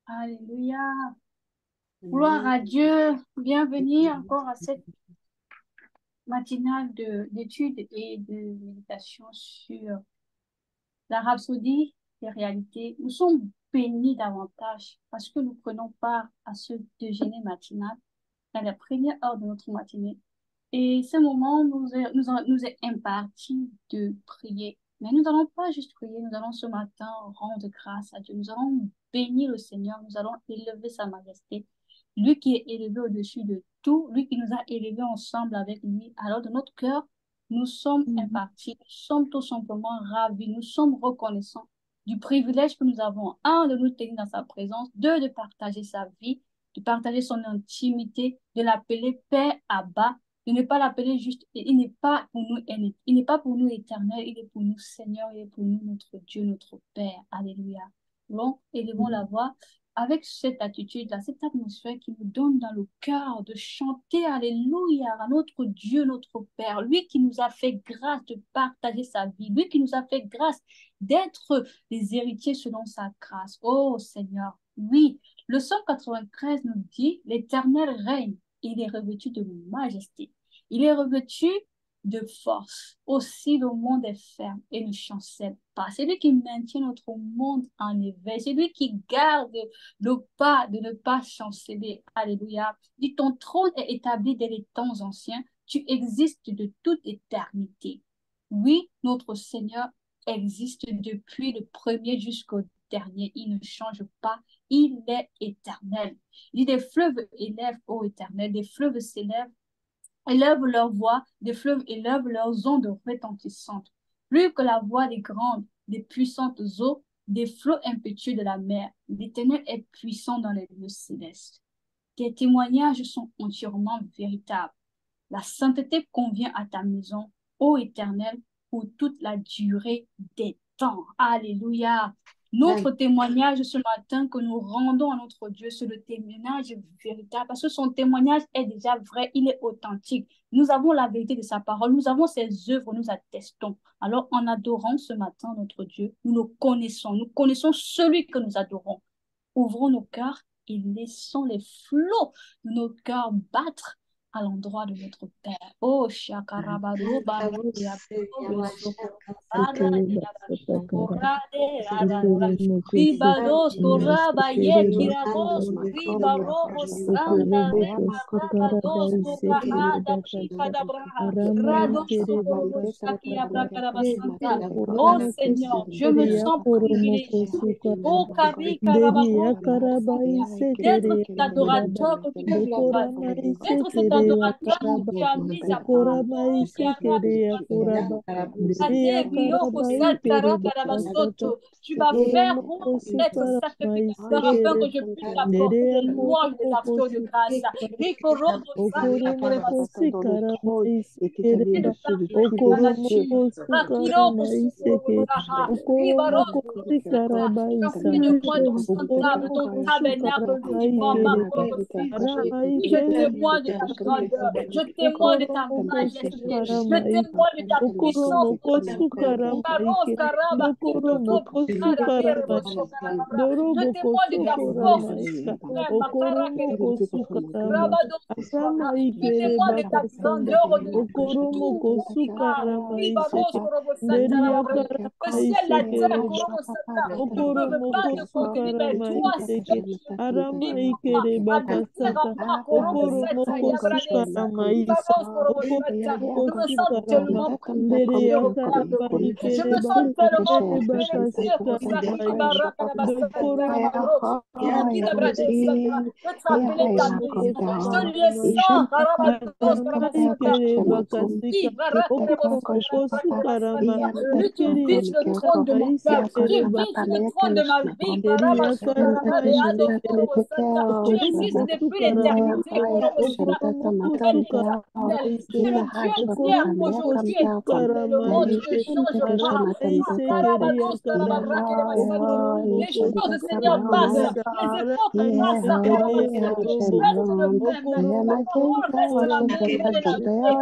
Alléluia. Gloire Amen. à Dieu. Bienvenue encore à cette matinale d'études et de méditation sur la rhapsodie des réalités. Nous sommes bénis davantage parce que nous prenons part à ce déjeuner matinal dans la première heure de notre matinée. Et ce moment nous est imparti de prier. Mais nous n'allons pas juste prier, nous allons ce matin rendre grâce à Dieu. Nous allons bénir le Seigneur, nous allons élever sa majesté. Lui qui est élevé au-dessus de tout, lui qui nous a élevés ensemble avec lui. Alors de notre cœur, nous sommes impartis, nous sommes tout simplement ravis, nous sommes reconnaissants du privilège que nous avons, un, de nous tenir dans sa présence, deux, de partager sa vie, de partager son intimité, de l'appeler Père Abba, de ne pas l'appeler juste, il n'est pas pour nous, il n'est pas pour nous éternel, il est pour nous Seigneur, il est pour nous notre Dieu, notre Père. Alléluia. Donc, élevons la voix avec cette attitude-là, cette atmosphère qui nous donne dans le cœur de chanter Alléluia à notre Dieu, notre Père, lui qui nous a fait grâce de partager sa vie, lui qui nous a fait grâce d'être les héritiers selon sa grâce. Oh Seigneur, oui, le Psaume 93 nous dit, l'Éternel règne, il est revêtu de majesté, il est revêtu de force. Aussi le monde est ferme et ne chancelle pas. C'est lui qui maintient notre monde en éveil. C'est lui qui garde le pas de ne pas chanceler. Alléluia. Dit, ton trône est établi dès les temps anciens. Tu existes de toute éternité. Oui, notre Seigneur existe depuis le premier jusqu'au dernier. Il ne change pas. Il est éternel. Il dit, des fleuves élèvent, ô éternel, des fleuves s'élèvent, élèvent leur voix, des fleuves élèvent leurs ondes retentissantes. Plus que la voix des grandes, des puissantes eaux, des flots impétueux de la mer. L'Éternel est puissant dans les lieux célestes. Tes témoignages sont entièrement véritables. La sainteté convient à ta maison, ô Éternel, pour toute la durée des temps. Alléluia. Notre témoignage ce matin que nous rendons à notre Dieu, c'est le témoignage véritable, parce que son témoignage est déjà vrai, il est authentique. Nous avons la vérité de sa parole, nous avons ses œuvres, nous attestons. Alors, en adorant ce matin notre Dieu, nous connaissons celui que nous adorons. Ouvrons nos cœurs et laissons les flots de nos cœurs battre à l'endroit de notre Père. Oh, Shakarabaro, Baradia, Ribados, Koraba, Yekirabos, Ribarobo, Santa, Rabados, Korahada, Kadabraha, Rados, Korobo, Shaki, Abrakarabasanta. Oh Seigneur, je me sens privilégié. Oh, Kari, Karababos, d'être cet adorateur que tu as choisi, d'être cet adorateur que tu as mis à part. Oh, tu vas faire pour être sacrificateur afin que je puisse apporter des louanges et des actions de grâce. Rico Robo Santa Karabasanta. Et de partager ta nature. Rakiro Bosukuro Raha. Ribaros Santa. Tu as fait de moi ton table, ton tabernacle vivant, ma propre fille. Oui, je témoigne de ta grandeur, je témoigne de ta majesté, je témoigne de ta puissance, Éternel. Baros Karaba, Kikoto, Bukara, Berebo, Sokarabra. Je témoigne de ta force suprême, Makarake, Rabado, Sukara. Je témoigne de ta grandeur au-dessus de tout. Ribaros, Korobo, Santa, Rabra. Le ciel, la terre, Korobo, Santa, ne peuvent pas te contenir, mais toi seul je me sens tellement privilégié, regarde. Je me sens tellement bénéficié pour ça qui de te rappeler ta maison. Ce lieu sans lui qui vis sur le trône de mon cœur, qui vis sur le trône de ma vie, tu existes depuis l'éternité, Tu es le Dieu qui est aujourd'hui éternel, le monde qui ne change pas. Les choses, Seigneur, passent. Les époques passent, Seigneur. Tu restes le même. Ton rôle reste la même de l'éternité.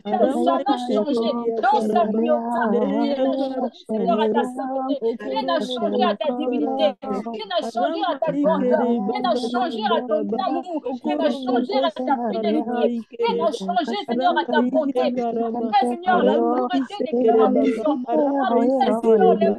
Tu n'as jamais changé. Dans cette vie, rien n'a changé, Seigneur, à ta sainteté. Rien n'a changé à ta divinité. Rien n'a changé à ta grandeur. Rien n'a changé à ton amour. Rien n'a changé à ta fidélité. Rien n'a changé, Seigneur, à ta bonté. Après, Seigneur, la pureté des cœurs nous sommes. Après, Seigneur, les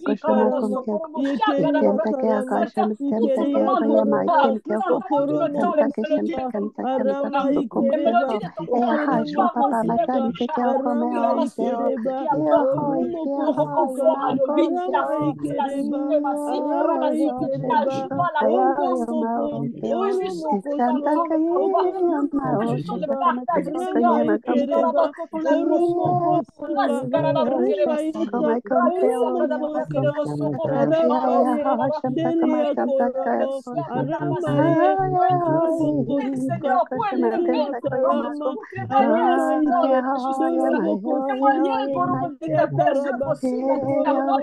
koshama Ikarabo kum teko. Sokorobo Ikem Shakarababa teke Santa. akasham tem Nous te teke demandons, akoyama ikem nous teko. avons perdu le temps, les Tantake shem mélodies de tekem ton tekem parole, taku kum les teko. mélodies de ton parole. Hasho Tu as papa mentionné matam que teke Jacques, okome tu as onteo. mentionné qu'il a pris le reconfort à lui, il a senti la suprématie. Rabasi, il n'a pas la puissance. Oui, je suis content de pouvoir. Nous refusons de partager, Seigneur. Il faut la que ton amour. Rasi, Karababa, Kerebasi. Rasi, Karababa, Kerebasi, Karababa, Seigneur, pour élever ton nom, pour témoigner, Seigneur, de ta justice, pour témoigner de tes besoins possibles, pardon,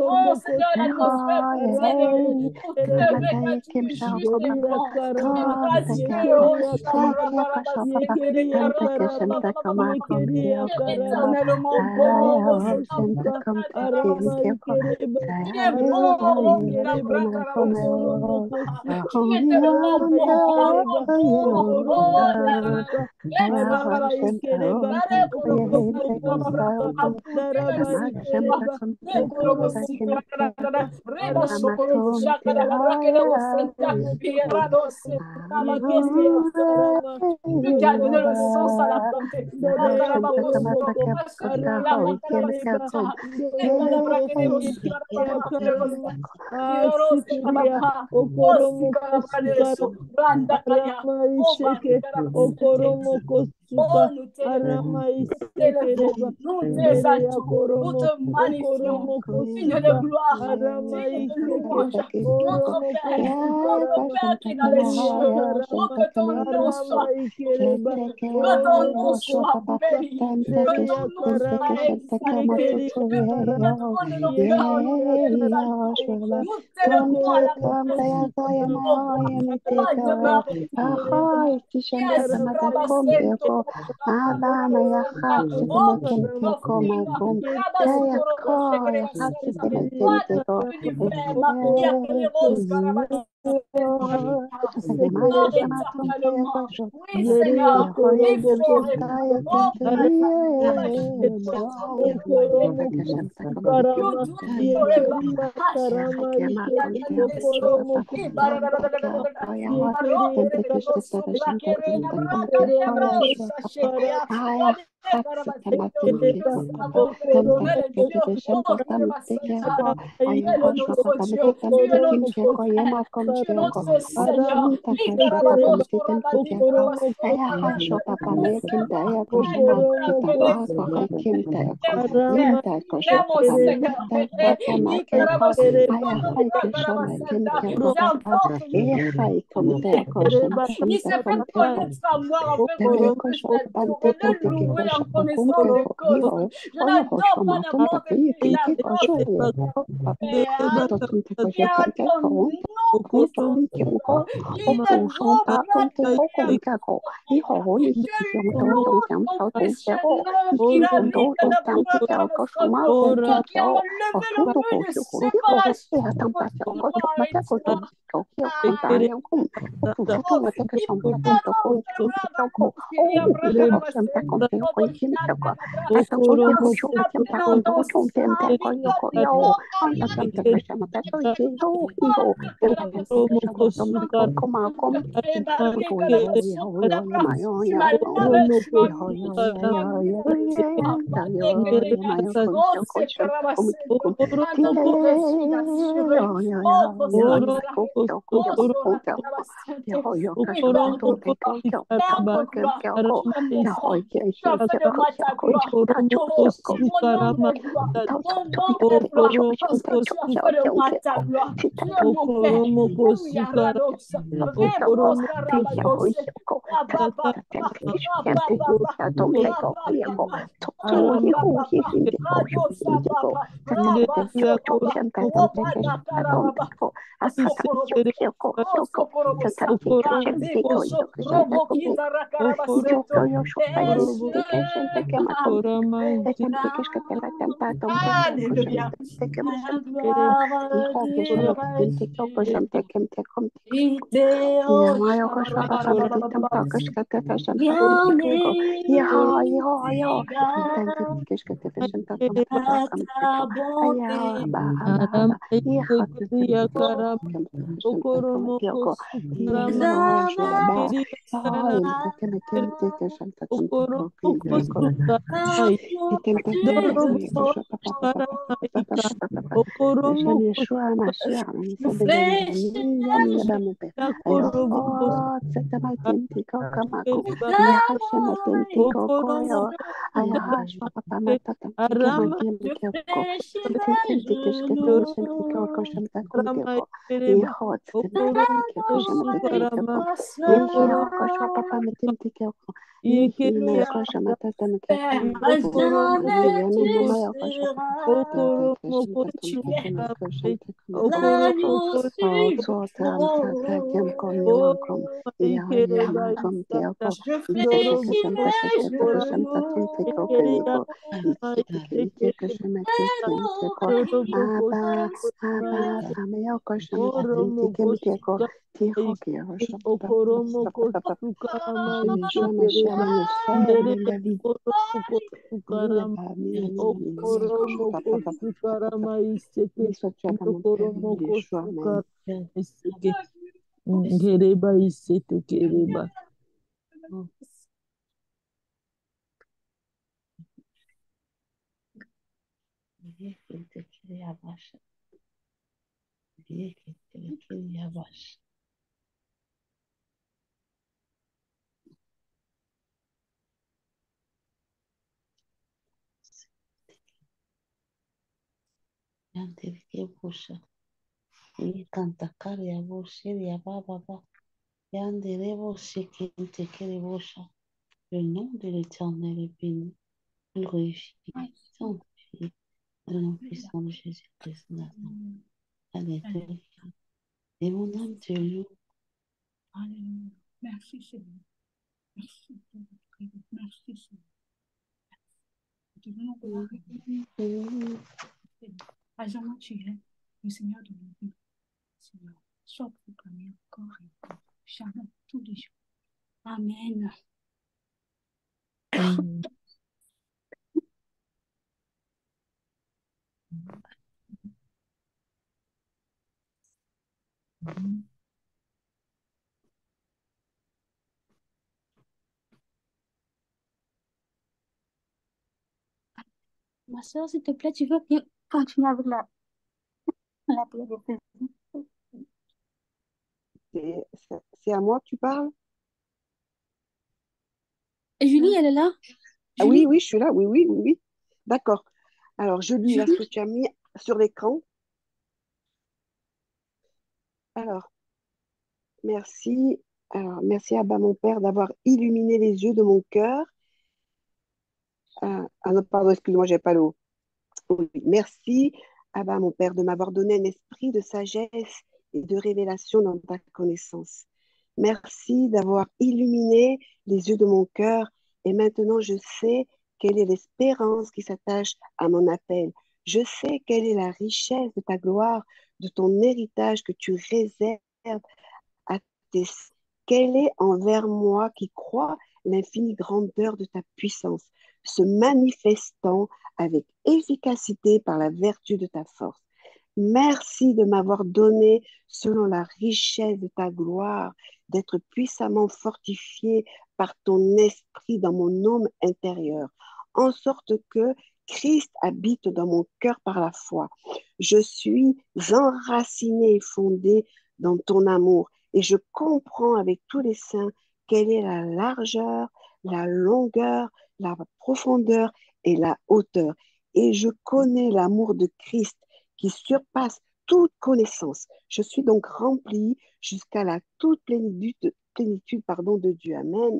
Oh Seigneur, l'atmosphère brise élevé. Pour te lever quand tu me juges tes plans. Éternellement bon, tu es bon, tu es tellement bon, Dieu qui a donné le sens à la santé. Oh, nous t'élevons, nous t'exaltons, nous te magnifions. Signe de gloire, signe de louange. Notre Père qui est dans les cieux, oh, que ton nom soit béni, que ton nom soit béni, que ton nom soit exalté, que nous mettons de nos cœurs, nous t'exaltons, nous t'élevons à la position de notre roi demeure Yes, Rabasento, oh, King of King, Rabasokorobo, Shekerebasenta, toi, Dieu suprême, Yakerebos, Karabas. Oh, éternellement, oui, Seigneur, before him, oh, you do it forever. Tu es le notre Dieu, tu es notre Père, tu es notre Seigneur. Il s'est fait connaître à moi afin que je puisse le louer en connaissance de cause. Je n'adore pas n'importe qui, il adore Père, qui a ton nom puissant. Il est beau, je loue ton précieux nom qu'il habite dans notre corps. Toi qui as enlevé le mur de séparation entre toi et toi. Le nom de l'Éternel est béni. Il glorifie, sanctifie le nom puissant de Jésus-Christ de Nazareth. Alléluia. Et mon âme te loue. Alléluia. Merci Seigneur. Merci pour votre prière. Merci Seigneur. Nous te donnons gloire et honneur. À jamais tu es le Seigneur de nos vies. Seigneur, sois proclamé encore et encore. Jamais, tous les jours. Amen. Ma soeur, s'il te plaît, tu veux bien continuer avec la prière de prière. C'est à moi que tu parles? Et Julie, elle est là? Ah oui, oui, je suis là. Oui, oui, oui, oui. D'accord. Alors, je lis là ce que Julie? tu as mis sur l'écran. Alors, merci. Alors, merci Abba, mon Père, d'avoir illuminé les yeux de mon cœur. Ah non, pardon, excuse-moi, j'ai pas l'eau. Oui, merci Abba, mon Père, de m'avoir donné un esprit de sagesse et de révélation dans ta connaissance. Merci d'avoir illuminé les yeux de mon cœur et maintenant je sais quelle est l'espérance qui s'attache à mon appel. Je sais quelle est la richesse de ta gloire, de ton héritage que tu réserves à tes... Quelle est envers moi qui crois l'infinie grandeur de ta puissance, se manifestant avec efficacité par la vertu de ta force. Merci de m'avoir donné, selon la richesse de ta gloire, d'être puissamment fortifié par ton esprit dans mon homme intérieur, en sorte que Christ habite dans mon cœur par la foi. Je suis enraciné et fondé dans ton amour et je comprends avec tous les saints quelle est la largeur, la longueur, la profondeur et la hauteur. Et je connais l'amour de Christ qui surpasse toute connaissance. Je suis donc rempli jusqu'à la toute plénitude de Dieu. Amen.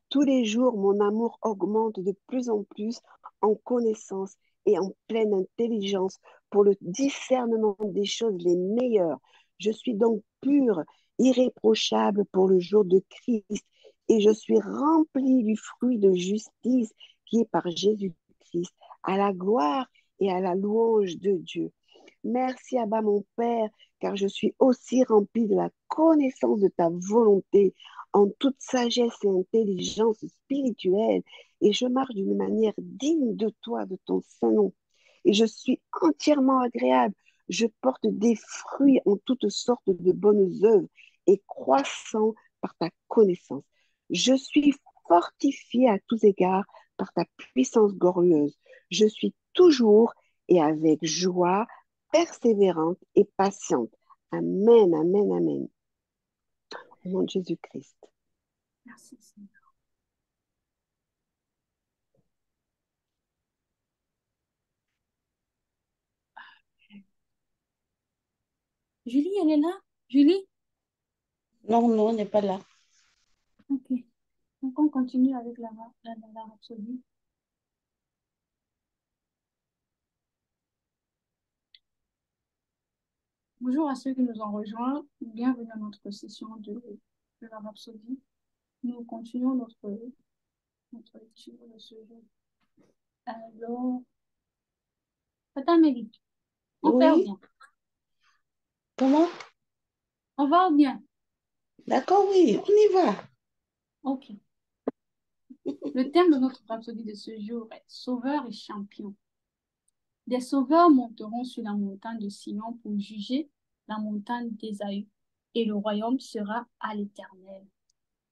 Tous les jours, mon amour augmente de plus en plus en connaissance et en pleine intelligence pour le discernement des choses les meilleures. Je suis donc pur, irréprochable pour le jour de Christ et je suis rempli du fruit de justice qui est par Jésus-Christ, à la gloire et à la louange de Dieu. Merci, Abba, mon Père, car je suis aussi rempli de la connaissance de ta volonté en toute sagesse et intelligence spirituelle, et je marche d'une manière digne de toi, de ton saint nom. Et je suis entièrement agréable. Je porte des fruits en toutes sortes de bonnes œuvres et croissant par ta connaissance. Je suis fortifié à tous égards par ta puissance glorieuse. Je suis toujours et avec joie persévérante et patiente. Amen, amen, amen. Au nom de Jésus-Christ. Merci, Seigneur. Julie, elle est là? Julie? Non, non, on n'est pas là. Ok. Donc, on continue avec la rhapsodie. Bonjour à ceux qui nous ont rejoints. Bienvenue à notre session de la rhapsodie. Nous continuons notre lecture de ce jour. Alors, Tata Mélie, on fait ou Oui, bien? comment? On va ou bien? D'accord, oui, on y va. Ok. Le thème de notre rhapsodie de ce jour est Sauveur et champion. Des sauveurs monteront sur la montagne de Sion pour juger la montagne d'Ésaü, et le royaume sera à l'Éternel.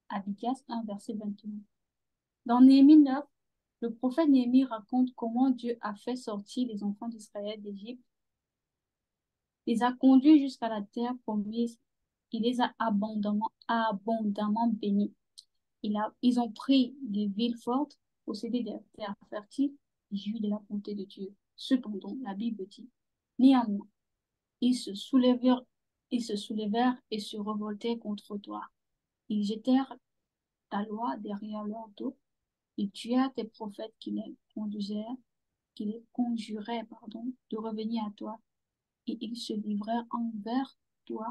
Abidias 1, verset 21. Dans Néhémie 9, le prophète Néhémie raconte comment Dieu a fait sortir les enfants d'Israël d'Égypte, les a conduits jusqu'à la terre promise, il les a abondamment bénis. Ils ont pris des villes fortes, possédé des terres fertiles, et joui de la bonté de Dieu. Cependant, la Bible dit, néanmoins, ils se soulevèrent, ils se soulevèrent et se revoltèrent contre toi. Ils jetèrent ta loi derrière leur dos. Ils tuèrent tes prophètes qui les conjuraient, de revenir à toi. Et ils se livrèrent envers toi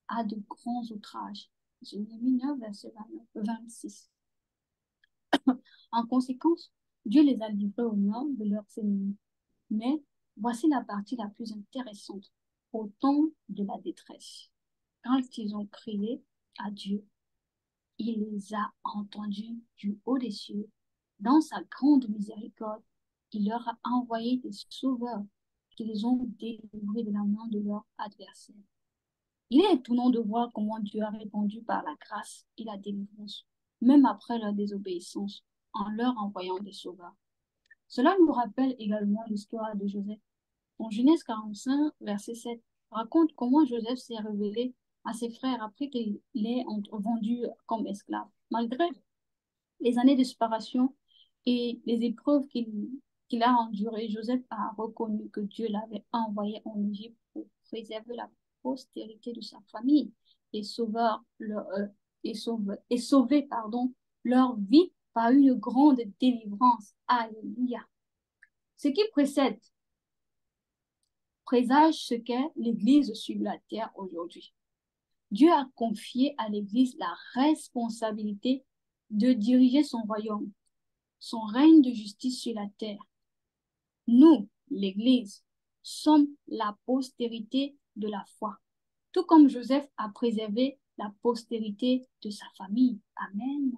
à de grands outrages. Jérémie 9, verset 26. En conséquence, Dieu les a livrés au nord de leurs ennemis. Mais voici la partie la plus intéressante. Au temps de la détresse, quand ils ont crié à Dieu, il les a entendus du haut des cieux. Dans sa grande miséricorde, il leur a envoyé des sauveurs qui les ont délivrés de la main de leurs adversaires. Il est étonnant de voir comment Dieu a répondu par la grâce et la délivrance, même après leur désobéissance, en leur envoyant des sauveurs. Cela nous rappelle également l'histoire de Joseph. En Genèse 45, verset 7, raconte comment Joseph s'est révélé à ses frères après qu'il les vendu comme esclave. Malgré les années de séparation et les épreuves qu'il a endurées, Joseph a reconnu que Dieu l'avait envoyé en Égypte pour préserver la postérité de sa famille et sauver leur vie par une grande délivrance. Alléluia. Ce qui précède présage ce qu'est l'Église sur la terre aujourd'hui. Dieu a confié à l'Église la responsabilité de diriger son royaume, son règne de justice sur la terre. Nous, l'Église, sommes la postérité de la foi, tout comme Joseph a préservé la postérité de sa famille. Amen.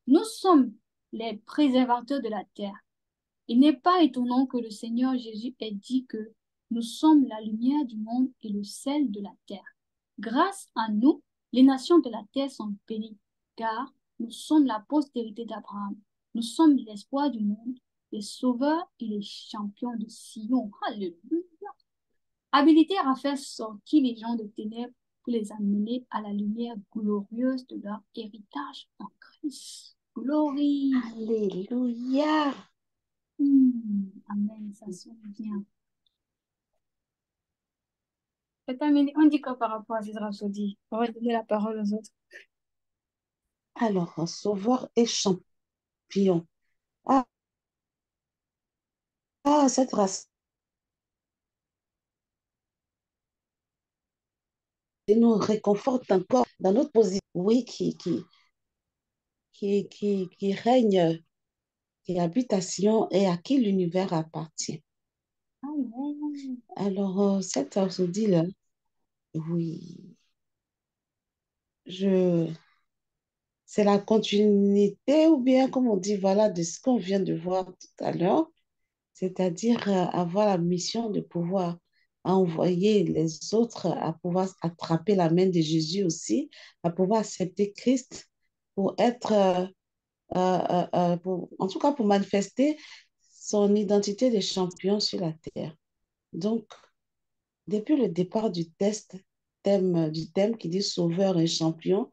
Nous sommes les préservateurs de la terre. Il n'est pas étonnant que le Seigneur Jésus ait dit que Nous sommes la lumière du monde et le sel de la terre. Grâce à nous, les nations de la terre sont bénies, car nous sommes la postérité d'Abraham. Nous sommes l'espoir du monde, les sauveurs et les champions de Sion. Alléluia. Habilités à faire sortir les gens des ténèbres pour les amener à la lumière glorieuse de leur héritage en Christ. Glorie. Alléluia. Amen, ça sonne bien. Amélie, on dit quoi par rapport à cette rhapsodie? On va donner la parole aux autres. Alors, sauveur et champion. Ah, cette race nous réconforte encore dans notre position, oui, qui règne, qui habite à Sion et à qui l'univers appartient. Amen. Alors, cette rhapsodie-là, oui, je, c'est la continuité ou bien, comme on dit, voilà, de ce qu'on vient de voir tout à l'heure, c'est-à-dire avoir la mission de pouvoir envoyer les autres à pouvoir attraper la main de Jésus aussi, à pouvoir accepter Christ pour être, en tout cas pour manifester son identité de champion sur la terre. Donc, depuis le départ du thème qui dit sauveur et champion,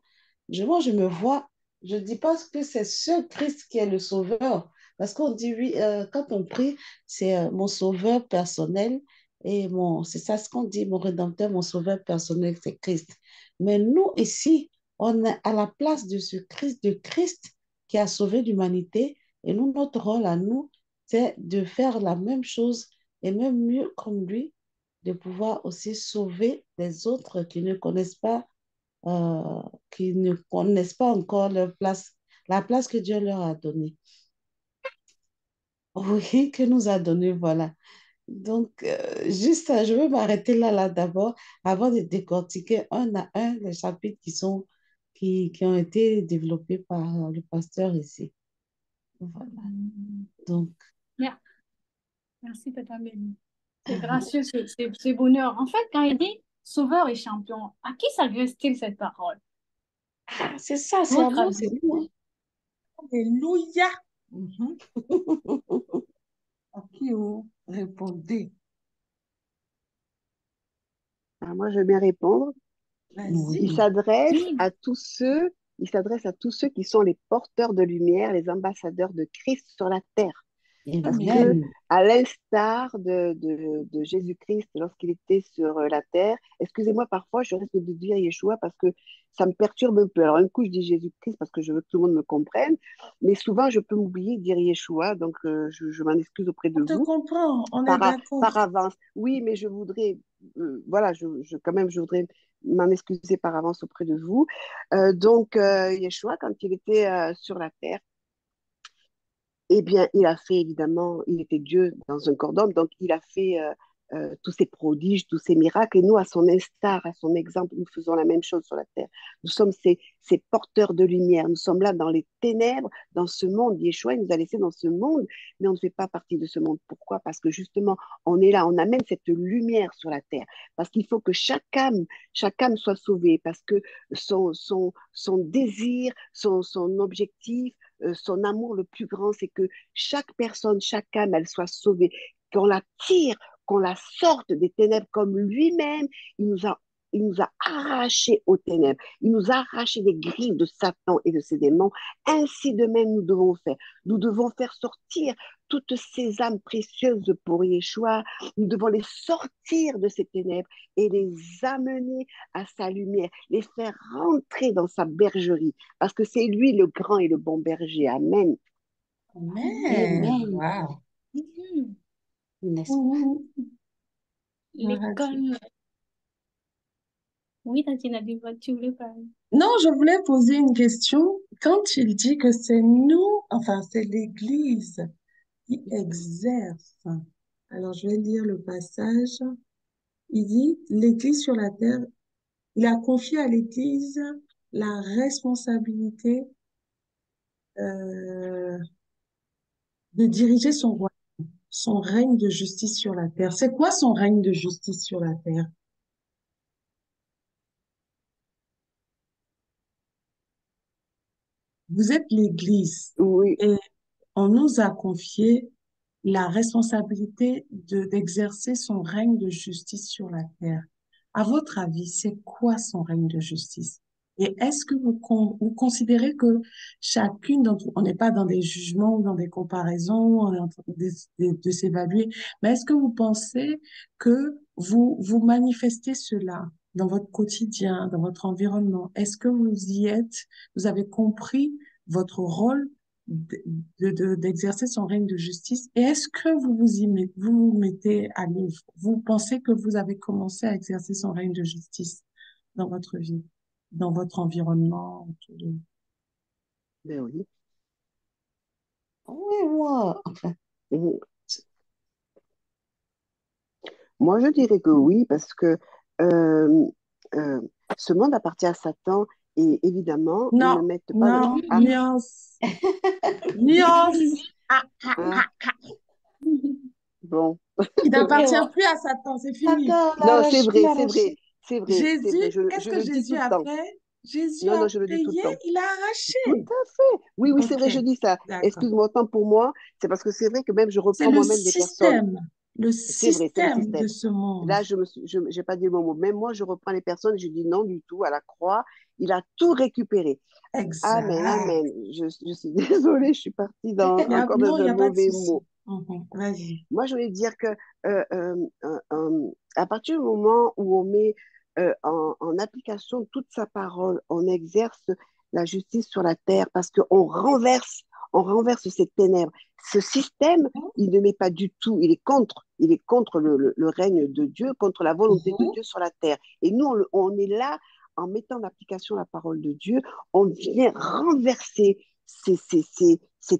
moi, je me vois, je ne dis pas que c'est ce Christ qui est le sauveur, parce qu'on dit, oui, quand on prie, c'est mon sauveur personnel, c'est ça ce qu'on dit, mon rédempteur, mon sauveur personnel, c'est Christ. Mais nous, ici, on est à la place de Christ qui a sauvé l'humanité, et nous, notre rôle à nous, c'est de faire la même chose, et même mieux comme lui, de pouvoir aussi sauver les autres euh, qui ne connaissent pas encore leur place, la place que Dieu leur a donnée. Oui, que nous a donnée, voilà. Donc, juste, je veux m'arrêter là d'abord, avant de décortiquer un à un les chapitres qui ont été développés par le pasteur ici. Voilà. Donc, Merci, Tata Amélie. C'est gracieux, c'est bonheur. En fait, quand il dit sauveur et champion, à qui s'adresse-t-il cette parole? c'est ça, c'est à Votre nous, avis? c'est nous. Alléluia. À qui vous répondez? Alors, moi, je vais bien répondre. Vas-y. Il Oui. s'adresse Oui. à tous ceux, il s'adresse à tous ceux qui sont les porteurs de lumière, les ambassadeurs de Christ sur la terre. Parce que, Amen. à l'instar de Jésus-Christ lorsqu'il était sur la terre, excusez-moi, parfois je risque de dire Yeshua parce que ça me perturbe un peu. Alors, un coup, je dis Jésus-Christ parce que je veux que tout le monde me comprenne, mais souvent, je peux m'oublier de dire Yeshua, donc je m'en excuse auprès de On te vous comprend, on est d'accord. par avance. Oui, mais je voudrais, voilà, quand même, je voudrais m'en excuser par avance auprès de vous. Donc, Yeshua, quand il était sur la terre, eh bien, il a fait évidemment, il était Dieu dans un corps d'homme, donc il a fait tous ces prodiges, tous ces miracles, et nous, à son instar, à son exemple, nous faisons la même chose sur la terre. Nous sommes ces porteurs de lumière, nous sommes là dans les ténèbres, dans ce monde. Yeshua, il nous a laissés dans ce monde, mais on ne fait pas partie de ce monde. Pourquoi? Parce que justement, on est là, on amène cette lumière sur la terre, parce qu'il faut que chaque âme soit sauvée, parce que son désir, son objectif, son amour le plus grand, c'est que chaque personne, chaque âme, elle soit sauvée, qu'on la tire, qu'on la sorte des ténèbres comme lui-même, il nous a il nous a arrachés aux ténèbres. Il nous a arrachés des griffes de Satan et de ses démons. Ainsi de même, nous devons faire. Nous devons faire sortir toutes ces âmes précieuses pour Yeshua. Nous devons les sortir de ces ténèbres et les amener à sa lumière, les faire rentrer dans sa bergerie, parce que c'est lui le grand et le bon berger. Amen. Amen. Amen. Wow. Mhm. N'est-ce Ouh, L'école. Oui, Tatiana, tu voulais parler. non, je voulais poser une question. Quand il dit que c'est nous, enfin, c'est l'Église qui exerce. Alors, je vais lire le passage. Il dit, l'Église sur la terre, il a confié à l'Église la responsabilité de diriger son royaume. son règne de justice sur la terre. C'est quoi son règne de justice sur la terre? Vous êtes l'Église Oui, et on nous a confié la responsabilité d'exercer son règne de justice sur la terre. À votre avis, c'est quoi son règne de justice? Et est-ce que vous considérez que chacune d'entre on n'est pas dans des jugements ou dans des comparaisons, on est en train de s'évaluer, mais est-ce que vous pensez que vous manifestez cela dans votre quotidien, dans votre environnement? Est-ce que vous y êtes, vous avez compris votre rôle d'exercer son règne de justice. Et est-ce que vous vous mettez à l'œuvre? Vous pensez que vous avez commencé à exercer son règne de justice dans votre vie, dans votre environnement autour de vous? ben oui. Oui, moi, enfin, Mhm. Moi, je dirais que oui, parce que euh, euh, ce monde appartient à Satan et évidemment, ils Non, ne mettent pas le... non, Ah, Oui. nuance, nuance. Ah, ah, bon. il oui, n'appartient plus à Satan, c'est fini. Satan l'a Non, arraché, l'a arraché. c'est Jésus, vrai, qu'est-ce je que le dis tout Jésus le a temps. fait? Jésus Non, a non, je le dis tout le payé, temps. il a Tout arraché. à fait. Oui, oui, c'est Ok, vrai, je dis ça. d'accord. Excuse-moi, autant pour moi, c'est parce que c'est vrai que même je C'est reprends moi-même des personnes. le C'est le système de système. ce monde. Là, j'ai pas dit le mot. Même moi, je reprends les personnes et je dis non du tout à la croix. Il a tout récupéré. Amen, Exact. amen. Je suis désolée, je suis partie encore Non, dans il n'y un a pas de mauvais souci. mot. Mhm. Vas-y. Moi, je voulais dire que à partir du moment où on met en application toute sa parole, on exerce la justice sur la terre parce on renverse ces ténèbres. Ce système, il ne met pas du tout, il est contre le règne de Dieu, contre la volonté de Mhm. Dieu sur la terre. Et nous, on est là, en mettant en application la parole de Dieu, on vient renverser ces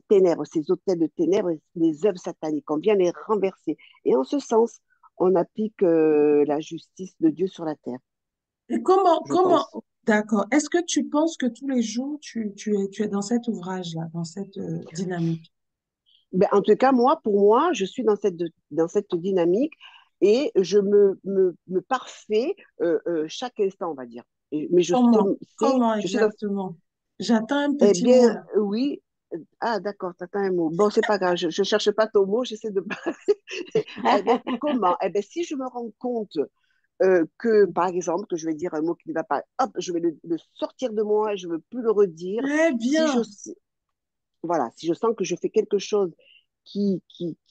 ténèbres, ces hôtels de ténèbres, les œuvres sataniques. On vient les renverser. Et en ce sens, on applique la justice de Dieu sur la terre, Et je pense. d'accord. Est-ce que tu penses que tous les jours, tu es dans cet ouvrage-là, dans cette dynamique? Ben, en tout cas, moi, pour moi, je suis dans cette dynamique et me parfait chaque instant, on va dire. Mais Comment je suis dans... exactement? J'attends un Eh petit mot bien, là. oui. Ah, d'accord, t'attends un mot. Bon, c'est pas grave, je ne cherche pas ton mot, j'essaie de... Eh bien, comment? Eh bien, si je me rends compte que, par exemple, que je vais dire un mot qui ne va pas, hop, je vais le sortir de moi, je ne veux plus le redire. Très Si je, bien. voilà, si je sens que je fais quelque chose qui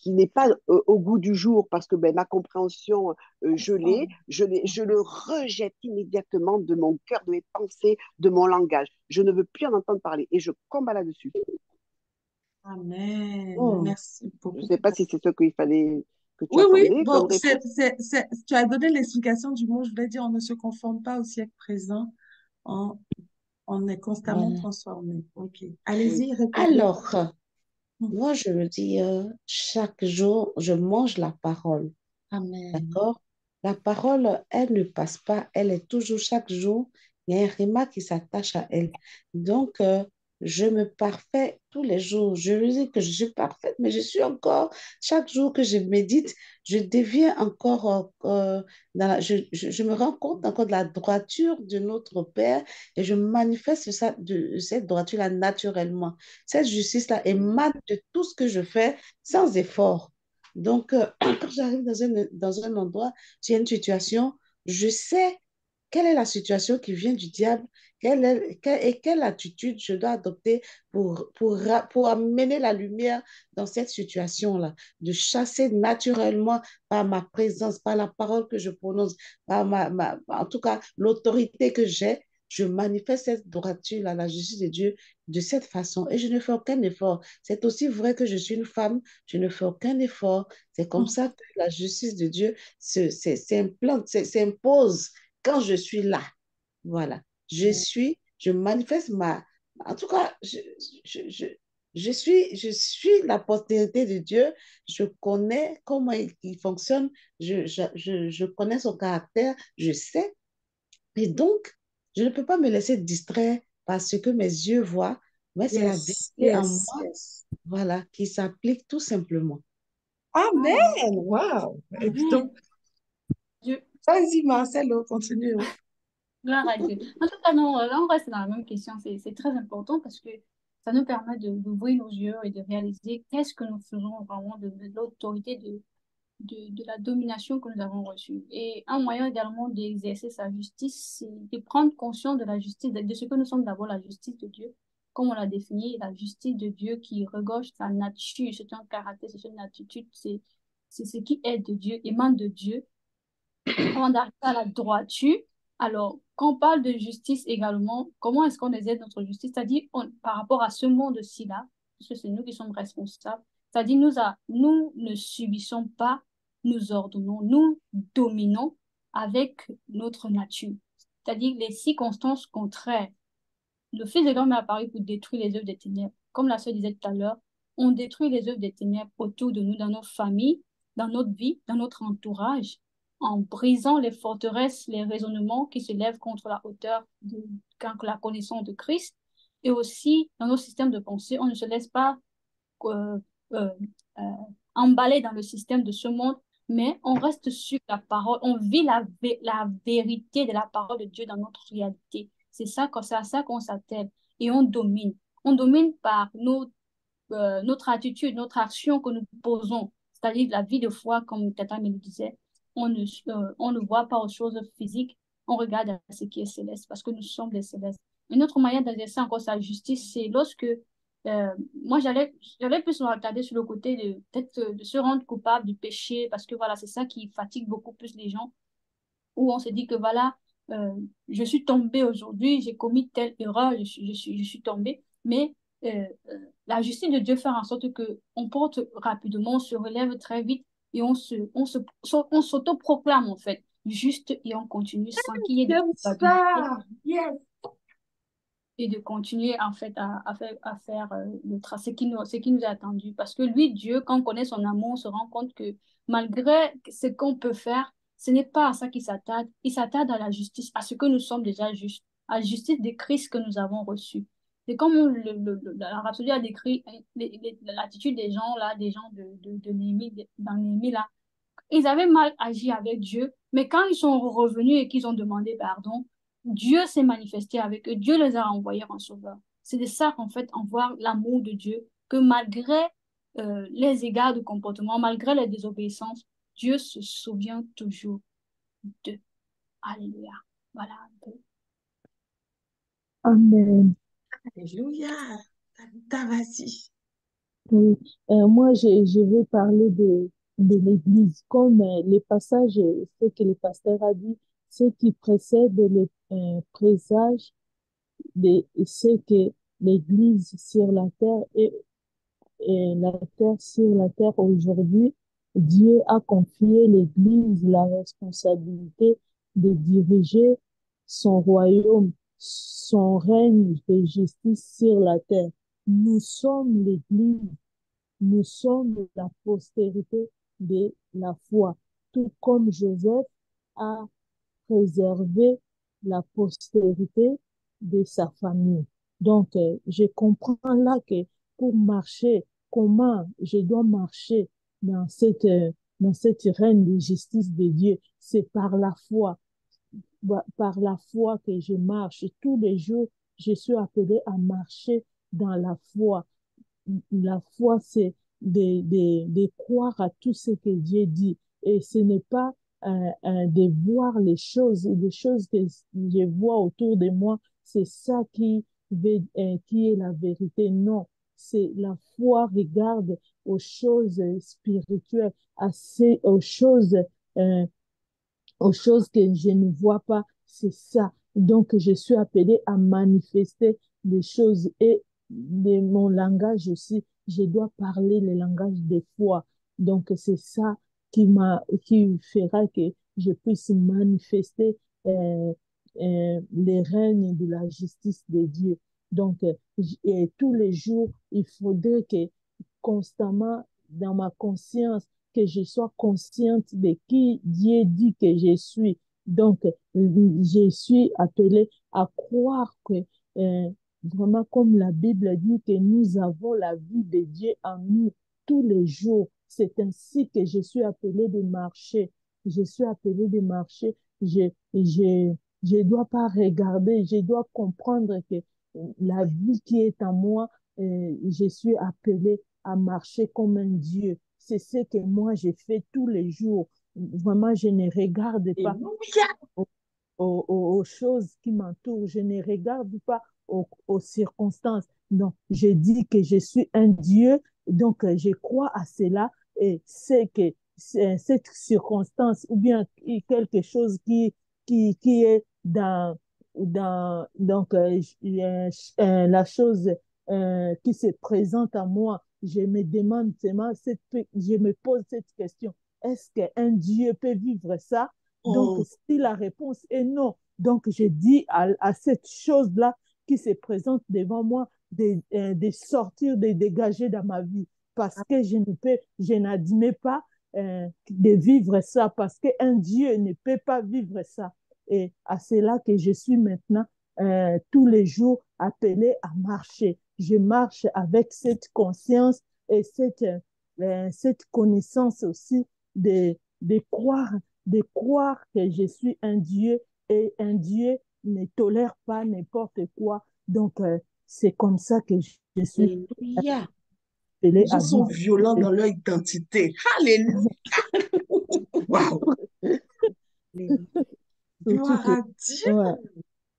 n'est pas au goût du jour parce que ben, ma compréhension, je le rejette immédiatement de mon cœur, de mes pensées, de mon langage. Je ne veux plus en entendre parler et je combats là-dessus. Amen. Oh, Merci Je ne beaucoup sais pas pour... si c'est ce qu'il fallait que tu Oui, oui. attendais comme Bon, réponse. tu as donné l'explication du mot. Je voulais dire, on ne se conforme pas au siècle présent. On, on est constamment voilà. transformé. OK. Oui. Allez-y, répondez. Alors, moi, je me dis, chaque jour, je mange la parole. Amen. D'accord? La parole, elle ne passe pas, elle est toujours chaque jour, il y a un rima qui s'attache à elle. Donc, je me parfais tous les jours. Je me dis que je suis parfaite, mais je suis encore, chaque jour que je médite, je deviens encore, je me rends compte encore de la droiture de notre Père et je manifeste ça, cette droiture-là naturellement. Cette justice-là émane de tout ce que je fais sans effort. Donc, quand j'arrive dans un endroit, s'il y a une situation, je sais quelle est la situation qui vient du diable, quelle attitude je dois adopter pour amener la lumière dans cette situation-là, de chasser naturellement par ma présence, par la parole que je prononce, en tout cas l'autorité que j'ai, je manifeste cette droiture-là, la justice de Dieu de cette façon et je ne fais aucun effort. C'est aussi vrai que je suis une femme, je ne fais aucun effort. C'est comme ça que la justice de Dieu s'implante, s'impose quand je suis là. Voilà. Je manifeste ma... En tout cas, je suis la postérité de Dieu. Je connais comment il fonctionne. Je connais son caractère. Je sais. Et donc, je ne peux pas me laisser distraire par ce que mes yeux voient, mais c'est la Yes, vérité en yes, moi, yes. voilà, qui s'applique tout simplement. Amen. Wow. Amen. Donc, Dieu, vas-y, Marcelo, continue. gloire à Dieu. En tout cas, non, là, on reste dans la même question. C'est très important parce que ça nous permet d'ouvrir nos yeux et de réaliser qu'est-ce que nous faisons vraiment de l'autorité de la domination que nous avons reçue. Et un moyen également d'exercer sa justice, c'est de prendre conscience de la justice, de ce que nous sommes d'abord la justice de Dieu, comme on l'a défini, la justice de Dieu qui regorge sa nature, c'est un caractère, c'est une attitude, c'est ce qui est de Dieu, émane de Dieu. Avant d'arriver à la droiture, alors, quand on parle de justice également, comment est-ce qu'on exerce notre justice? C'est-à-dire, par rapport à ce monde-ci-là, parce que c'est nous qui sommes responsables, c'est-à-dire, nous ne subissons pas, nous ordonnons, nous dominons avec notre nature. C'est-à-dire, les circonstances contraires. Le Fils de l'homme est apparu pour détruire les œuvres des ténèbres. Comme la sœur disait tout à l'heure, on détruit les œuvres des ténèbres autour de nous, dans nos familles, dans notre vie, dans notre entourage, en brisant les forteresses, les raisonnements qui se lèvent contre la hauteur de la connaissance de Christ. Et aussi, dans nos systèmes de pensée, on ne se laisse pas euh, euh, euh, emballer dans le système de ce monde, mais on reste sur la parole, on vit la vérité de la parole de Dieu dans notre réalité. C'est à ça qu'on s'attelle et on domine. On domine par notre attitude, notre action que nous posons, c'est-à-dire la vie de foi, comme Tata me le disait. On ne voit pas aux choses physiques, on regarde à ce qui est céleste parce que nous sommes des célestes. Une autre manière d'exercer encore sa justice, c'est lorsque moi, j'allais plus me regarder sur le côté de peut-être de se rendre coupable du péché parce que voilà, c'est ça qui fatigue beaucoup plus les gens où on se dit que voilà, euh, je suis tombée aujourd'hui, j'ai commis telle erreur, je suis tombée, mais la justice de Dieu fait en sorte que on porte rapidement, on se relève très vite et on s'autoproclame en fait juste et on continue sans qu'il y ait de J'aime culpabilité ça. Yes. et de continuer en fait à faire ce qui nous a attendu. Parce que lui, Dieu, quand on connaît son amour, on se rend compte que malgré ce qu'on peut faire, ce n'est pas à ça qu'il s'attarde. Il s'attarde à la justice, à ce que nous sommes déjà justes, à la justice de Christ que nous avons reçu. C'est comme la Rhapsodie a décrit l'attitude des gens là, des gens de Néhémie, dans Néhémie là. Ils avaient mal agi avec Dieu, mais quand ils sont revenus et qu'ils ont demandé pardon, Dieu s'est manifesté avec eux. Dieu les a envoyés en sauveur. C'est de ça qu'en fait, on voit l'amour de Dieu, que malgré les égards de comportement, malgré les désobéissances, Dieu se souvient toujours d'eux. Alléluia. Voilà un peu. Amen. Alléluia. Vas-y. Oui. Moi, je vais parler de l'Église. Comme les passages, ce que le pasteur a dit, ce qui précède le présage de ce que l'Église sur la terre et la terre sur la terre aujourd'hui, Dieu a confié l'Église la responsabilité de diriger son royaume, son règne de justice sur la terre. Nous sommes l'Église, nous sommes la postérité de la foi, tout comme Joseph a préservé la postérité de sa famille. Donc, je comprends là que pour marcher, comment je dois marcher dans cette règne de justice de Dieu, c'est par la foi. Par la foi que je marche. Tous les jours, je suis appelée à marcher dans la foi. La foi, c'est de croire à tout ce que Dieu dit. Et ce n'est pas de voir les choses que je vois autour de moi, c'est ça qui est la vérité. Non, c'est la foi regarde aux choses spirituelles, euh, aux choses que je ne vois pas, c'est ça. Donc, je suis appelée à manifester des choses et de mon langage aussi, je dois parler le langage des foi. Donc, c'est ça qui fera que je puisse manifester les règnes de la justice de Dieu. Donc, et tous les jours, il faudrait que constamment dans ma conscience, que je sois consciente de qui Dieu dit que je suis. Donc, je suis appelée à croire que, vraiment comme la Bible dit, que nous avons la vie de Dieu en nous tous les jours. c'est ainsi que je suis appelée de marcher. Je suis appelée de marcher. Je dois pas regarder, je dois comprendre que la vie qui est en moi, je suis appelée à marcher comme un Dieu. C'est ce que moi, je fais tous les jours. Vraiment, je ne regarde pas Alléluia. aux choses qui m'entourent. Je ne regarde pas aux circonstances. Donc, je dis que je suis un Dieu, donc je crois à cela et c'est que cette circonstance ou bien quelque chose qui est donc, la chose qui se présente à moi, je me demande seulement, je me pose cette question, est-ce qu'un Dieu peut vivre ça? Donc, Oh, si la réponse est non, donc je dis à cette chose-là qui se présente devant moi de sortir, de dégager dans ma vie parce que je n'admets pas de vivre ça, parce qu'un Dieu ne peut pas vivre ça. Et à cela que je suis maintenant tous les jours appelée à marcher. Je marche avec cette conscience et cette connaissance aussi de croire de croire que je suis un Dieu et un Dieu ne tolère pas n'importe quoi. Donc, c'est comme ça que je suis Alléluia. appelée les gens à sont vivre. violents dans leur identité. Alléluia. Waouh. Surtout Gloire que, à Dieu. ouais,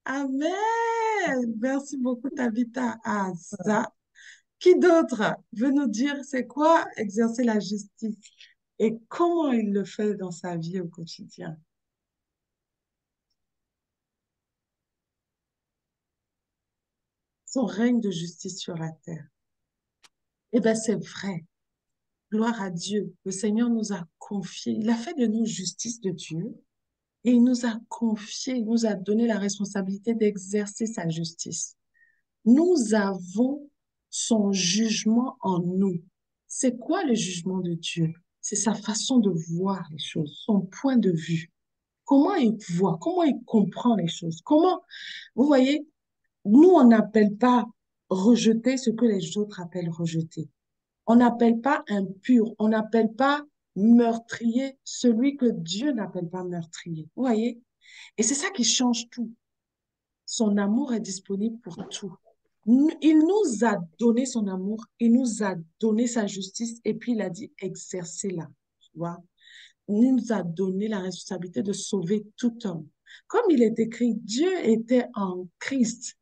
Amen. Merci beaucoup, Tabitha. Ah, ça. Qui d'autre veut nous dire c'est quoi exercer la justice et comment il le fait dans sa vie au quotidien? Son règne de justice sur la terre. Eh bien, c'est vrai. Gloire à Dieu. Le Seigneur nous a confié, il a fait de nous justice de Dieu et il nous a confié, il nous a donné la responsabilité d'exercer sa justice. Nous avons son jugement en nous. C'est quoi le jugement de Dieu? C'est sa façon de voir les choses, son point de vue. Comment il voit, comment il comprend les choses. Comment, vous voyez, nous, on n'appelle pas rejeter ce que les autres appellent rejeter. On n'appelle pas impur, on n'appelle pas meurtrier celui que Dieu n'appelle pas meurtrier. Vous voyez? Et c'est ça qui change tout. Son amour est disponible pour tout. Il nous a donné son amour, il nous a donné sa justice et puis il a dit exercez-la. Tu vois? Il nous a donné la responsabilité de sauver tout homme. Comme il est écrit, Dieu était en Christ,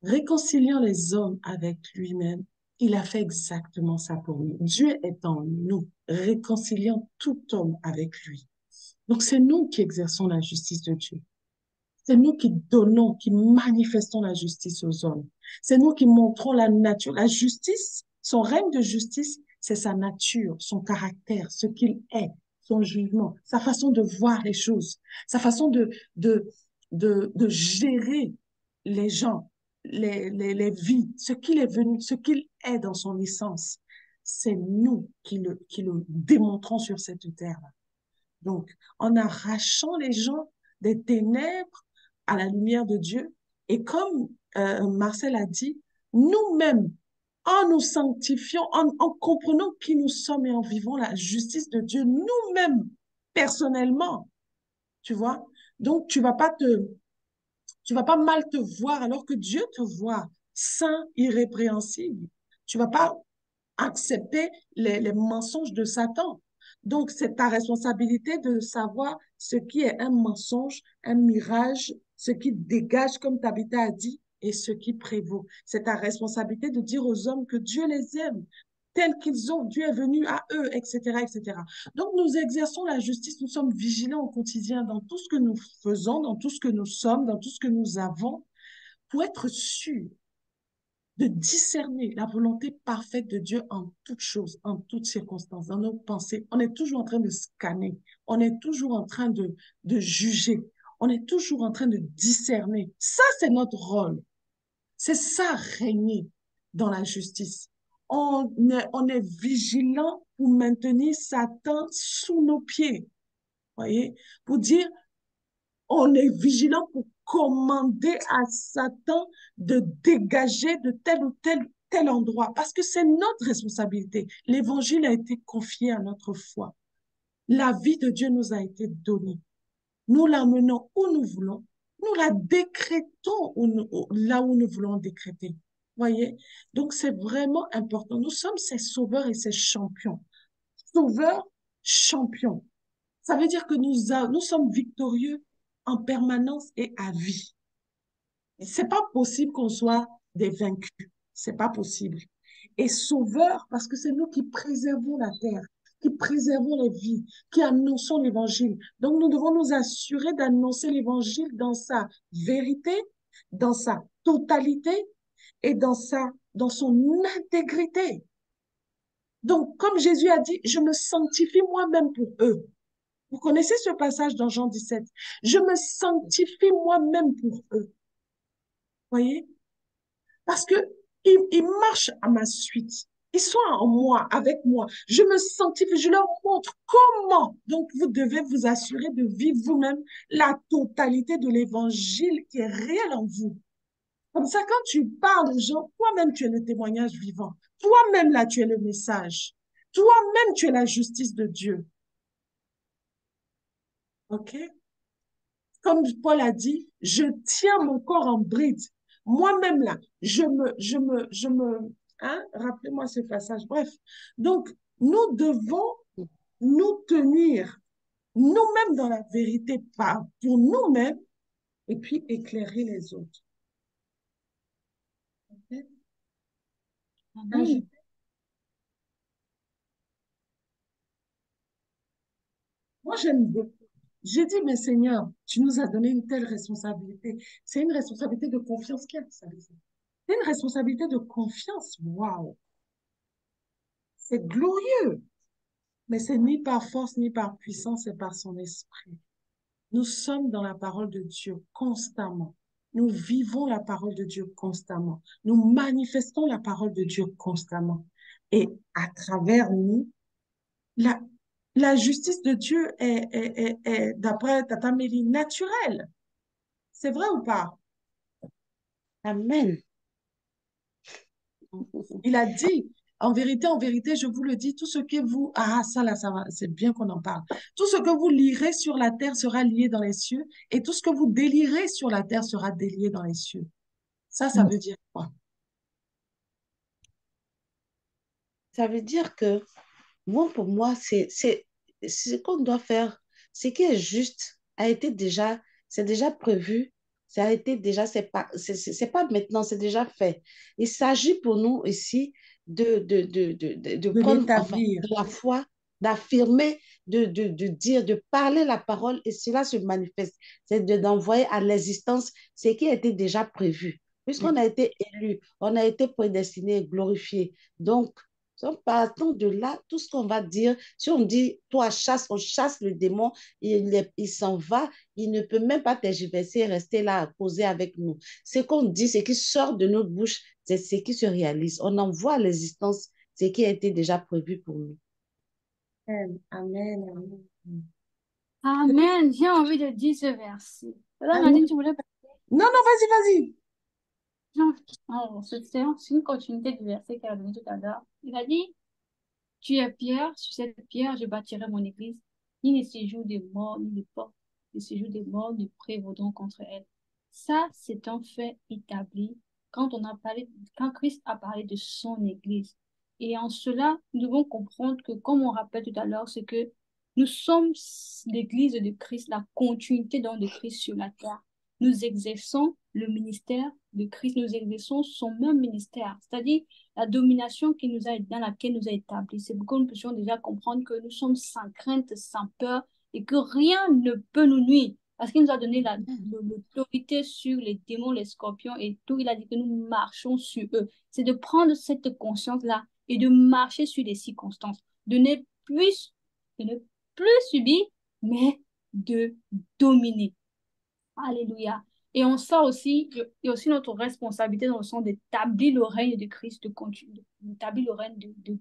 réconciliant les hommes avec lui-même. Il a fait exactement ça pour nous. Dieu est en nous, réconciliant tout homme avec lui. Donc c'est nous qui exerçons la justice de Dieu. C'est nous qui donnons, qui manifestons la justice aux hommes. C'est nous qui montrons la nature. La justice, son règne de justice, c'est sa nature, son caractère, ce qu'il est, son jugement, sa façon de voir les choses, sa façon de gérer les gens, les vies, ce qu'il est venu, ce qu'il est dans son essence. C'est nous qui le démontrons sur cette terre-là. Donc, en arrachant les gens des ténèbres à la lumière de Dieu, et comme Marcel a dit, nous-mêmes, en nous sanctifiant, en comprenant qui nous sommes et en vivant la justice de Dieu, nous-mêmes, personnellement, tu vois. Donc, tu vas pas mal te voir alors que Dieu te voit saint, irrépréhensible. Tu vas pas accepter les mensonges de Satan. Donc, c'est ta responsabilité de savoir ce qui est un mensonge, un mirage, ce qui dégage, comme Tabitha a dit, et ce qui prévaut. C'est ta responsabilité de dire aux hommes que Dieu les aime, tels qu'ils ont, Dieu est venu à eux, etc., etc. Donc, nous exerçons la justice, nous sommes vigilants au quotidien dans tout ce que nous faisons, dans tout ce que nous sommes, dans tout ce que nous avons, pour être sûrs de discerner la volonté parfaite de Dieu en toutes choses, en toutes circonstances, dans nos pensées. On est toujours en train de scanner, on est toujours en train de juger, on est toujours en train de discerner. Ça, c'est notre rôle. C'est ça, régner dans la justice. On est vigilant pour maintenir Satan sous nos pieds, voyez, pour dire, on est vigilant pour commander à Satan de dégager de telle ou telle tel endroit, parce que c'est notre responsabilité. L'évangile a été confié à notre foi. La vie de Dieu nous a été donnée. Nous l'emmenons où nous voulons. Nous la décrétons là où nous voulons décréter. Voyez? Donc, c'est vraiment important. Nous sommes ces sauveurs et ces champions. Sauveurs, champions. Ça veut dire que nous sommes victorieux en permanence et à vie. C'est pas possible qu'on soit des vaincus. C'est pas possible. Et sauveurs, parce que c'est nous qui préservons la terre, qui préservons les vies, qui annonçons l'évangile. Donc, nous devons nous assurer d'annoncer l'évangile dans sa vérité, dans sa totalité et dans son intégrité. Donc, comme Jésus a dit, je me sanctifie moi-même pour eux. Vous connaissez ce passage dans Jean 17. Je me sanctifie moi-même pour eux. Voyez? Parce que ils marchent à ma suite. Ils sont en moi, avec moi. Je me sanctifie, je leur montre comment. Donc, vous devez vous assurer de vivre vous-même la totalité de l'évangile qui est réel en vous. Comme ça, quand tu parles aux gens, toi-même, tu es le témoignage vivant. Toi-même, là, tu es le message. Toi-même, tu es la justice de Dieu. OK? Comme Paul a dit, je tiens mon corps en bride. Moi-même, là, hein, rappelez-moi ce passage. Bref. Donc, nous devons nous tenir nous-mêmes dans la vérité pour nous-mêmes et puis éclairer les autres. Okay? Amen. Moi, j'aime beaucoup. J'ai dit, mais Seigneur, tu nous as donné une telle responsabilité. C'est une responsabilité de confiance. Qui a dit ça? C'est une responsabilité de confiance. Waouh! C'est glorieux. Mais c'est ni par force, ni par puissance, c'est par son esprit. Nous sommes dans la parole de Dieu constamment. Nous vivons la parole de Dieu constamment. Nous manifestons la parole de Dieu constamment. Et à travers nous, la, la justice de Dieu est d'après Tata Mélie, naturelle. C'est vrai ou pas? Amen. Il a dit, en vérité, je vous le dis, tout ce que vous... Ah, ça là, ça va, c'est bien qu'on en parle. Tout ce que vous lirez sur la terre sera lié dans les cieux, et tout ce que vous délirez sur la terre sera délié dans les cieux. Ça veut dire quoi? Ça veut dire que, moi, pour moi, c'est ce qu'on doit faire. Ce qui est juste a été déjà, c'est déjà prévu. Ça a été déjà, c'est pas maintenant, c'est déjà fait. Il s'agit pour nous ici de De prendre, enfin, l'établir. de la foi, d'affirmer, de dire, de parler la parole et cela se manifeste. C'est d'envoyer à l'existence ce qui a été déjà prévu. Puisqu'on a été élu, on a été prédestiné, glorifié. Donc, partant de là, tout ce qu'on va dire, si on dit, toi, chasse, on chasse le démon, il s'en va, il ne peut même pas tergiverser, rester là à causer avec nous. Ce qu'on dit, ce qui sort de notre bouche, c'est ce qui se réalise. On envoie à l'existence ce qui a été déjà prévu pour nous. Amen, amen, amen. Amen. J'ai envie de dire ce verset. Madame Amen. Nadine, tu voulais pas? Non, non, vas-y. Non. Oh, c'est une continuité du verset qu'elle a donné tout à l'heure. Il a dit, tu es pierre, sur cette pierre, je bâtirai mon église. Ni les séjours des morts, ni les portes des séjours des morts ne prévaudront contre elle. Ça, c'est un fait établi quand Christ a parlé de son église. Et en cela, nous devons comprendre que, comme on rappelle tout à l'heure, c'est que nous sommes l'église de Christ, la continuité donc de Christ sur la terre. Nous exerçons le ministère de Christ, nous exerçons son même ministère, c'est-à-dire la domination dans laquelle nous a établis. C'est pourquoi nous puissions déjà comprendre que nous sommes sans crainte, sans peur et que rien ne peut nous nuire. Parce qu'il nous a donné l'autorité sur les démons, les scorpions et tout. Il a dit que nous marchons sur eux. C'est de prendre cette conscience-là et de marcher sur les circonstances. De ne plus subir, mais de dominer. Alléluia. Et on sait aussi, il y a aussi notre responsabilité dans le sens d'établir le règne de Christ, d'établir le règne de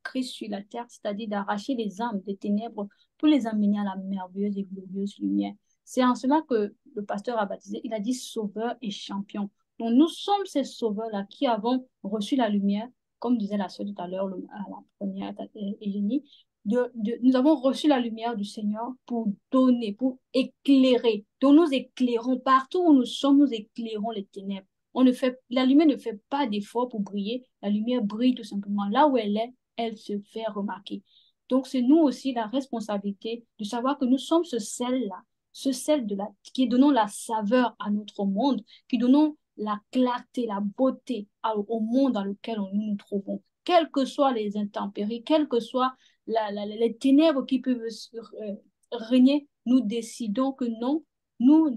Christ sur la terre, c'est-à-dire d'arracher les âmes des ténèbres pour les amener à la merveilleuse et glorieuse lumière. C'est en cela que le pasteur a baptisé, il a dit sauveur et champion. Donc, nous sommes ces sauveurs-là qui avons reçu la lumière, comme disait la sœur tout à l'heure, à la première, Eugénie, nous avons reçu la lumière du Seigneur pour donner, pour éclairer. Donc, nous éclairons partout où nous sommes, nous éclairons les ténèbres. La lumière ne fait pas d'effort pour briller. La lumière brille tout simplement. Là où elle est, elle se fait remarquer. Donc, c'est nous aussi la responsabilité de savoir que nous sommes ce sel-là, ce sel qui donnons la saveur à notre monde, qui donnons la clarté, la beauté au monde dans lequel nous nous trouvons. Quelles que soient les intempéries, quelles que soient les ténèbres qui peuvent régner, nous décidons que non, nous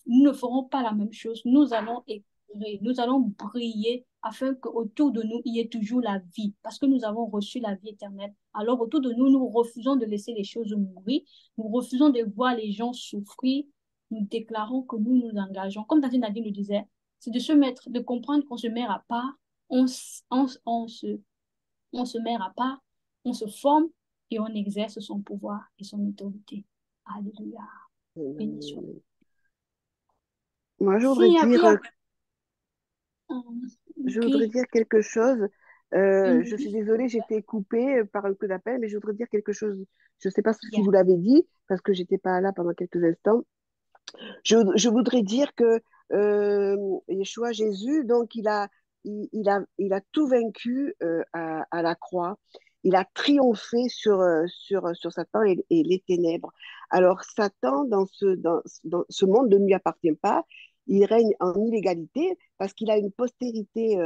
ne ferons pas la même chose. Nous allons éclairer, nous allons briller afin qu'autour de nous, il y ait toujours la vie, parce que nous avons reçu la vie éternelle. Alors autour de nous, nous refusons de laisser les choses mourir, nous refusons de voir les gens souffrir, nous déclarons que nous nous engageons. Comme Tati Nadine le disait, c'est de comprendre qu'on se met à part, on se met à part, on se forme et on exerce son pouvoir et son autorité. Alléluia. Bénédiction. Moi, je voudrais dire quelque chose. Je suis désolée, j'ai été coupée par un coup d'appel, mais je voudrais dire quelque chose. Je ne sais pas si vous l'avez dit, parce que je n'étais pas là pendant quelques instants. Je voudrais dire que Yeshua, Jésus, donc il a tout vaincu à la croix. Il a triomphé sur Satan et les ténèbres. Alors Satan, dans ce monde, ne lui appartient pas. Il règne en illégalité parce qu'il a une postérité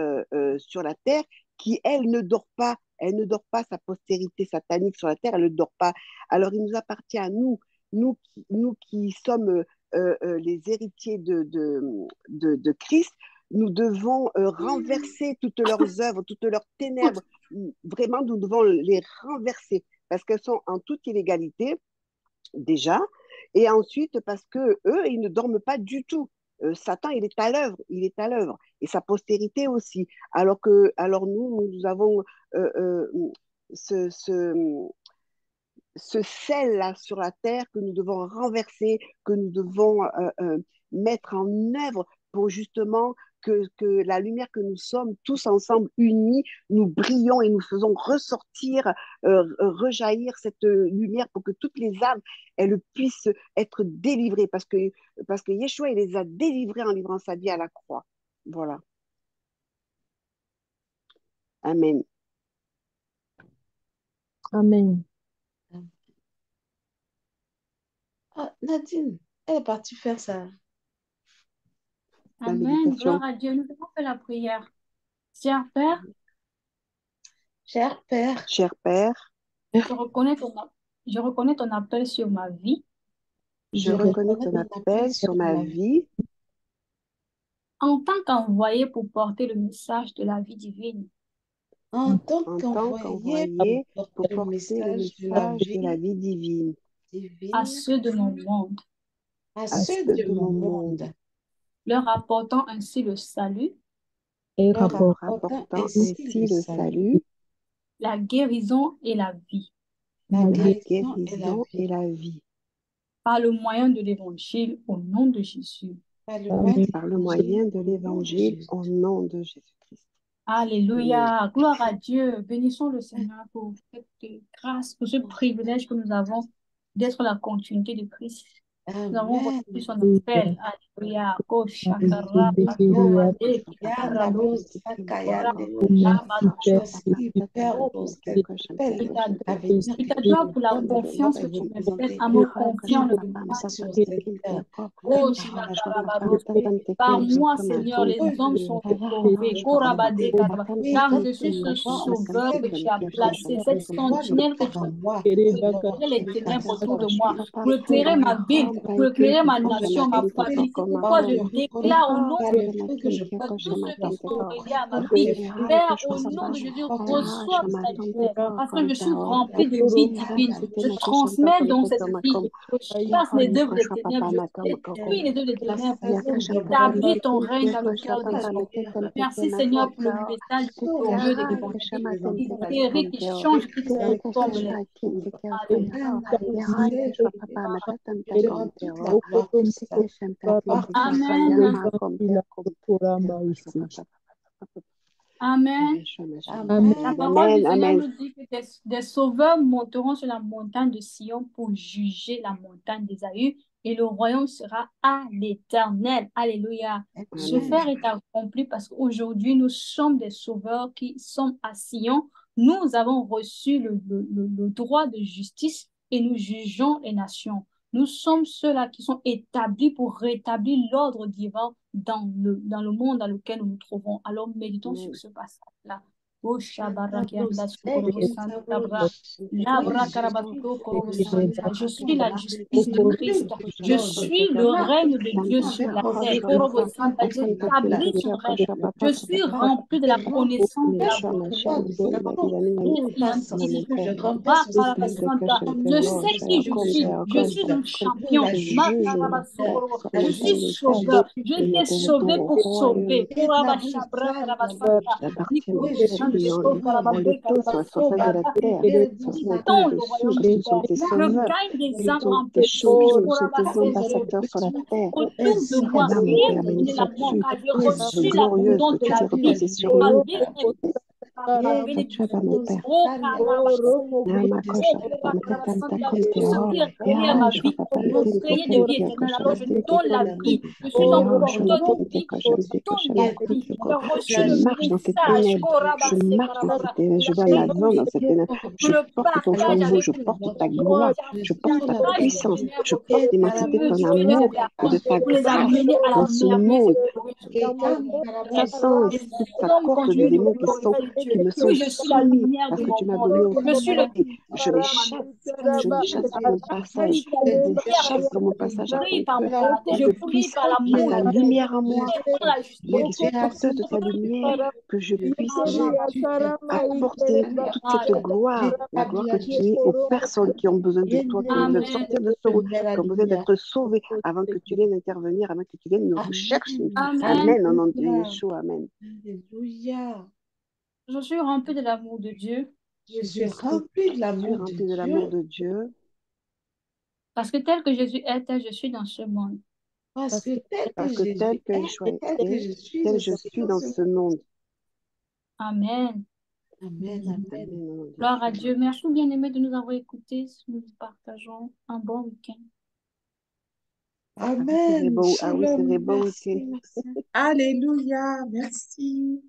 sur la terre qui, elle, ne dort pas. Elle ne dort pas, sa postérité satanique sur la terre, elle ne dort pas. Alors il nous appartient à nous qui sommes les héritiers de Christ, nous devons renverser toutes leurs œuvres, toutes leurs ténèbres. Vraiment, nous devons les renverser parce qu'elles sont en toute illégalité, déjà. Et ensuite, parce que eux, ils ne dorment pas du tout. Satan, il est à l'œuvre, et sa postérité aussi. Alors nous avons ce sel-là sur la terre que nous devons renverser, que nous devons mettre en œuvre pour justement que la lumière que nous sommes tous ensemble unis, nous brillons et nous faisons ressortir, rejaillir cette lumière pour que toutes les âmes, elles puissent être délivrées parce que Yeshua, il les a délivrées en livrant sa vie à la croix. Voilà. Amen. Amen. Ah, Nadine, elle est partie faire ça. Amen. Gloire à Dieu. Nous avons fait la prière. Cher Père. Cher Père. Cher Père. Je reconnais ton appel sur ma vie. Je reconnais ton appel sur ma vie. En tant qu'envoyé pour porter le message de la vie divine. En tant qu'envoyé pour porter le message de la vie divine. À ceux de mon monde. À ceux de mon monde. Leur apportant ainsi le salut. Et rapportant ainsi le salut. La guérison et la vie. La guérison et la vie. Par le moyen de l'évangile au nom de Jésus. Par le moyen de l'évangile au nom de Jésus-Christ. Alléluia. Gloire à Dieu. Bénissons le Seigneur pour cette grâce, pour ce privilège que nous avons d'être la continuité de Christ. Nous avons reçu son appel. Alléluia. Pour la confiance que tu me fais à me confier en le par moi, Seigneur, les hommes sont sauvés. Car je suis ce sauveur que tu as placé, cette sentinelle que tu as placée pour les ténèbres autour de moi, pour éclairer ma ville, pour éclairer ma nation, ma famille. C'est pourquoi je déclare au nom de Jésus que tous ceux qui sont reliés à ma vie, Père, au nom de Jésus, reçoivent cette lumière, parce que je suis rempli de vie divine. Je transmets donc cette vie. Je passe les œuvres des ténèbres, je détruis les œuvres des ténèbres pour établir ton règne dans le cœur des hommes. Merci Seigneur pour le message glorieux de l'évangile qui guérit, qui change, qui transforme les vies. partout. Amen. Amen. La parole du Seigneur nous dit que des sauveurs monteront sur la montagne de Sion pour juger la montagne d'Ésaü et le royaume sera à l'Éternel. Alléluia. Ce faire est accompli parce qu'aujourd'hui, nous sommes des sauveurs qui sommes à Sion. Nous avons reçu le droit de justice et nous jugeons les nations. Nous sommes ceux-là qui sont établis pour rétablir l'ordre divin dans le monde dans lequel nous nous trouvons. Alors, méditons sur ce passage-là. Oh, Shabarakianda Sukorobo Santa Tabra, Labra Karabato Korobo Santa. Je suis la justice de Christ. Je suis le règne de Dieu sur la terre. Korobo Santa, j'établis son règne. Je suis rempli de la connaissance de la je sais qui je suis. Je suis un champion. Je suis sauveur. Je t'ai sauvé pour sauver. Je gagne des âmes en autour de moi. Rien ne la manque. J'ai reçu l'abondance de la vie. Je vais l'avant dans cette énergie. Je porte ton flambeau, je porte ta gloire, je porte ta puissance, je porte l'immensité de ton amour et de ta grâce dans ce monde. Satan, toute sa cohorte de démons qui me sont soumis parce que tu m'as donné autorité, je les chasse sur mon passage, je les chasse sur mon passage à que je puisse mettre ta lumière en moi, moi qui suis porteuse de ta lumière, que je puisse apporter toute cette gloire, la gloire que tu es aux personnes qui ont besoin de toi, qui ont besoin de sortir de ce monde, qui ont besoin d'être sauvées avant que tu viennes intervenir, avant que tu viennes nous chercher. Amen, au nom de Yeshua, amen. Alléluia. Je suis remplie de l'amour de Dieu. Je suis remplie de l'amour de Dieu. Parce que tel que Jésus est, tel je suis dans ce monde. Parce que tel que Yeshua est, tel je suis dans ce monde. Amen. Amen. Gloire à Dieu. Merci bien-aimés de nous avoir écoutés. Nous partageons un bon week-end. Amen. Ah oui, c'est vrai, bon week-end. Alléluia, merci.